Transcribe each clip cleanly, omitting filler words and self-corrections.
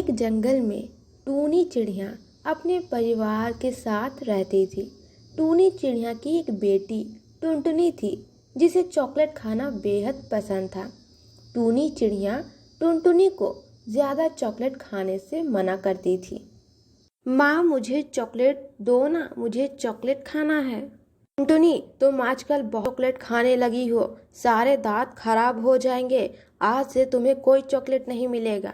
एक जंगल में टूनी चिड़िया अपने परिवार के साथ रहती थी। टूनी चिड़िया की एक बेटी टुनटुनी थी जिसे चॉकलेट खाना बेहद पसंद था। टूनी चिड़िया टुनटुनी को ज़्यादा चॉकलेट खाने से मना करती थी। माँ, मुझे चॉकलेट दो ना, मुझे चॉकलेट खाना है। टुनटुनी, तुम आजकल बहुत चॉकलेट खाने लगी हो, सारे दांत खराब हो जाएंगे। आज से तुम्हें कोई चॉकलेट नहीं मिलेगा।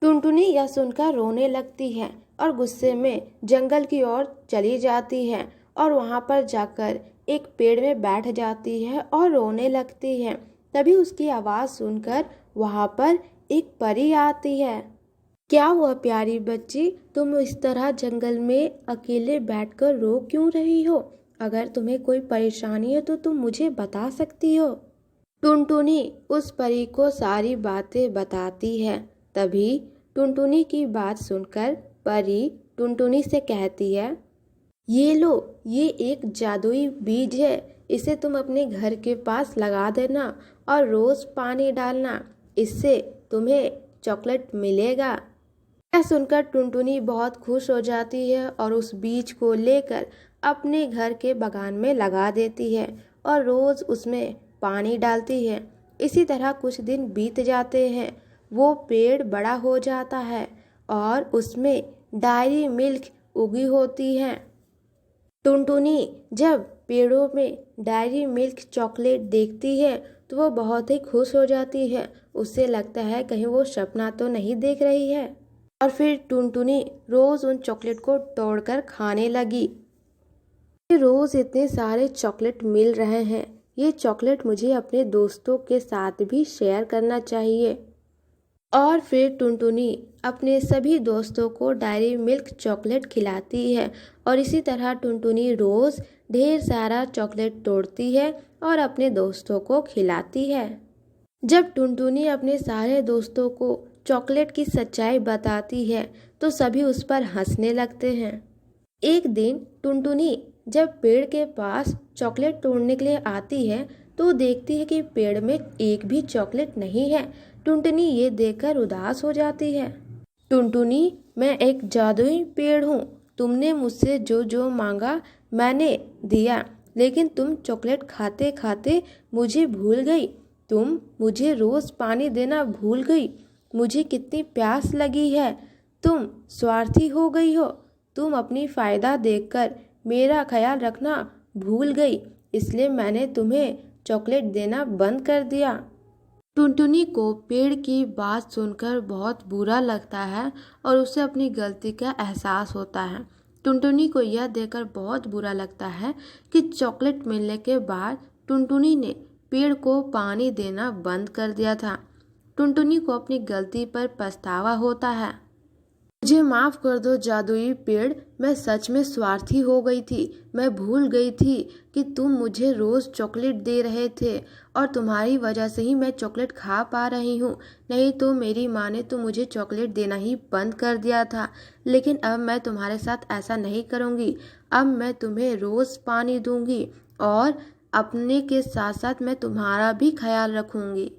टुनटुनी यह सुनकर रोने लगती है और गुस्से में जंगल की ओर चली जाती है और वहां पर जाकर एक पेड़ में बैठ जाती है और रोने लगती है। तभी उसकी आवाज़ सुनकर वहां पर एक परी आती है। क्या हुआ प्यारी बच्ची, तुम इस तरह जंगल में अकेले बैठकर रो क्यों रही हो? अगर तुम्हें कोई परेशानी है तो तुम मुझे बता सकती हो। टुनटुनी उस परी को सारी बातें बताती है। तभी टुनटुनी की बात सुनकर परी टुनटुनी से कहती है, ये लो, ये एक जादुई बीज है। इसे तुम अपने घर के पास लगा देना और रोज़ पानी डालना, इससे तुम्हें चॉकलेट मिलेगा। यह सुनकर टुनटुनी बहुत खुश हो जाती है और उस बीज को लेकर अपने घर के बागान में लगा देती है और रोज़ उसमें पानी डालती है। इसी तरह कुछ दिन बीत जाते हैं। वो पेड़ बड़ा हो जाता है और उसमें डायरी मिल्क उगी होती है। टुनटुनी जब पेड़ों में डायरी मिल्क चॉकलेट देखती है तो वो बहुत ही खुश हो जाती है। उसे लगता है कहीं वो सपना तो नहीं देख रही है। और फिर टुनटुनी रोज़ उन चॉकलेट को तोड़कर खाने लगी। रोज़ इतने सारे चॉकलेट मिल रहे हैं, ये चॉकलेट मुझे अपने दोस्तों के साथ भी शेयर करना चाहिए। और फिर टुनटुनी अपने सभी दोस्तों को डायरी मिल्क चॉकलेट खिलाती है और इसी तरह टुनटुनी रोज़ ढेर सारा चॉकलेट तोड़ती है और अपने दोस्तों को खिलाती है। जब टुनटुनी अपने सारे दोस्तों को चॉकलेट की सच्चाई बताती है तो सभी उस पर हंसने लगते हैं। एक दिन टुनटुनी जब पेड़ के पास चॉकलेट तोड़ने के लिए आती है तो देखती है कि पेड़ में एक भी चॉकलेट नहीं है। टुनटुनी ये देखकर उदास हो जाती है। टुनटुनी, मैं एक जादुई पेड़ हूँ, तुमने मुझसे जो जो मांगा मैंने दिया, लेकिन तुम चॉकलेट खाते खाते मुझे भूल गई। तुम मुझे रोज़ पानी देना भूल गई। मुझे कितनी प्यास लगी है। तुम स्वार्थी हो गई हो। तुम अपनी फ़ायदा देखकर मेरा ख्याल रखना भूल गई, इसलिए मैंने तुम्हें चॉकलेट देना बंद कर दिया। टुनटुनी को पेड़ की बात सुनकर बहुत बुरा लगता है और उसे अपनी गलती का एहसास होता है। टुनटुनी को यह देखकर बहुत बुरा लगता है कि चॉकलेट मिलने के बाद टुनटुनी ने पेड़ को पानी देना बंद कर दिया था। टुनटुनी को अपनी गलती पर पछतावा होता है। मुझे माफ़ कर दो जादुई पेड़, मैं सच में स्वार्थी हो गई थी। मैं भूल गई थी कि तुम मुझे रोज़ चॉकलेट दे रहे थे और तुम्हारी वजह से ही मैं चॉकलेट खा पा रही हूँ। नहीं तो मेरी माँ ने तो मुझे चॉकलेट देना ही बंद कर दिया था। लेकिन अब मैं तुम्हारे साथ ऐसा नहीं करूँगी। अब मैं तुम्हें रोज़ पानी दूँगी और अपने के साथ साथ मैं तुम्हारा भी ख्याल रखूँगी।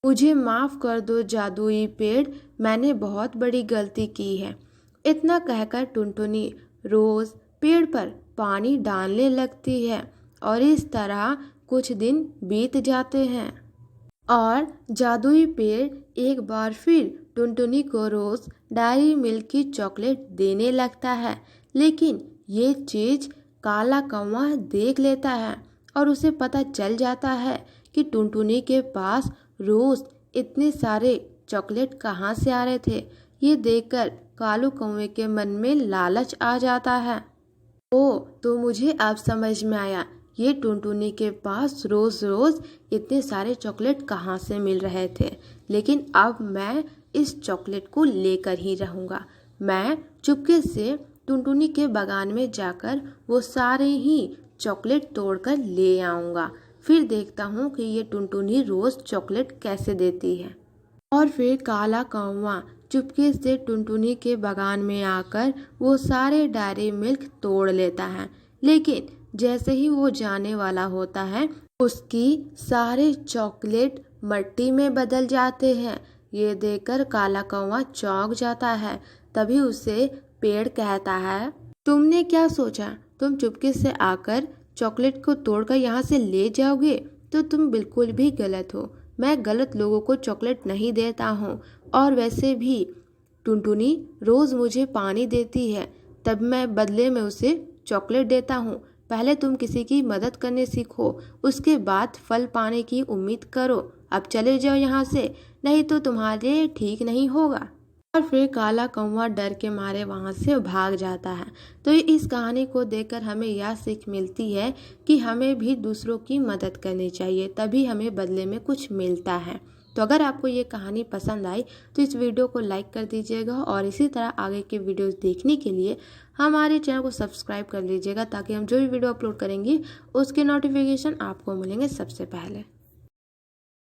मुझे माफ़ कर दो जादुई पेड़, मैंने बहुत बड़ी गलती की है। इतना कहकर टुनटुनी रोज़ पेड़ पर पानी डालने लगती है और इस तरह कुछ दिन बीत जाते हैं और जादुई पेड़ एक बार फिर टुनटुनी को रोज़ डायरी मिल्क की चॉकलेट देने लगता है। लेकिन ये चीज़ काला कौवा देख लेता है और उसे पता चल जाता है कि टुनटुनी के पास रोज़ इतने सारे चॉकलेट कहाँ से आ रहे थे। ये देखकर कालू कौवे के मन में लालच आ जाता है। ओ, तो मुझे अब समझ में आया, ये टुनटुनी के पास रोज़ रोज़ इतने सारे चॉकलेट कहाँ से मिल रहे थे। लेकिन अब मैं इस चॉकलेट को लेकर ही रहूँगा। मैं चुपके से टुनटुनी के बागान में जाकर वो सारे ही चॉकलेट तोड़कर ले आऊँगा। फिर देखता हूँ कि ये टुनटुनी रोज़ चॉकलेट कैसे देती है। और फिर काला कौवा चुपके से टुनटुनी के बागान में आकर वो सारे डायरी मिल्क तोड़ लेता है। लेकिन जैसे ही वो जाने वाला होता है उसकी सारे चॉकलेट मट्टी में बदल जाते हैं। ये देखकर काला कौवा चौंक जाता है। तभी उसे पेड़ कहता है, तुमने क्या सोचा? तुम चुपके से आकर चॉकलेट को तोड़कर यहाँ से ले जाओगे? तो तुम बिल्कुल भी गलत हो। मैं गलत लोगों को चॉकलेट नहीं देता हूँ। और वैसे भी टुनटुनी रोज मुझे पानी देती है, तब मैं बदले में उसे चॉकलेट देता हूँ। पहले तुम किसी की मदद करने सीखो, उसके बाद फल पाने की उम्मीद करो। अब चले जाओ यहाँ से, नहीं तो तुम्हारे ठीक नहीं होगा। और फिर काला कौवा डर के मारे वहाँ से भाग जाता है। तो इस कहानी को देखकर हमें यह सीख मिलती है कि हमें भी दूसरों की मदद करनी चाहिए, तभी हमें बदले में कुछ मिलता है। तो अगर आपको ये कहानी पसंद आई तो इस वीडियो को लाइक कर दीजिएगा और इसी तरह आगे के वीडियोस देखने के लिए हमारे चैनल को सब्सक्राइब कर लीजिएगा, ताकि हम जो भी वीडियो अपलोड करेंगे उसके नोटिफिकेशन आपको मिलेंगे सबसे पहले।